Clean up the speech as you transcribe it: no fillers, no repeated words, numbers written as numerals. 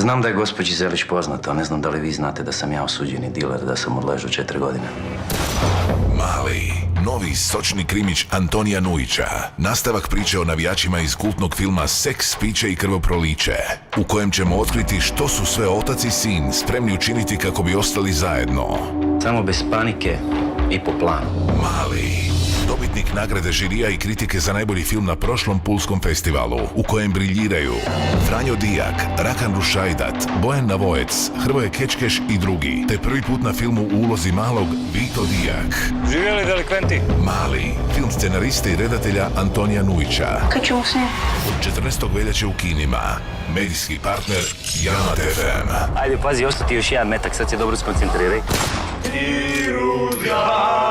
Znam da je gospođi Zelić poznato, a ne znam da li vi znate da sam ja osuđeni diler, da sam odležao 4 godine. Mali, novi sočni krimić Antonija Nujića. Nastavak priče o navijačima iz kultnog filma Seks, piće i krvoproliće, u kojem ćemo otkriti što su sve otac i sin spremni učiniti kako bi ostali zajedno. Samo bez panike i po planu. Mali, dobitnik nagrade žirija i kritike za najbolji film na prošlom Pulskom festivalu, u kojem briljiraju Franjo Dijak, Rakan Rušajdat, Bojan Navojec, Hrvoje Kečkeš i drugi, te prvi put na filmu u ulozi malog Vito Dijak. Živjeli delikventi? Mali, film scenariste i redatelja Antonija Nujića. Kad ćemo s njim? Od 14. veljače u kinima. Medijski partner Jamat FM. Ajde, pazi, ostati još jedan metak, sad se dobro skoncentriraj. Tri rudara!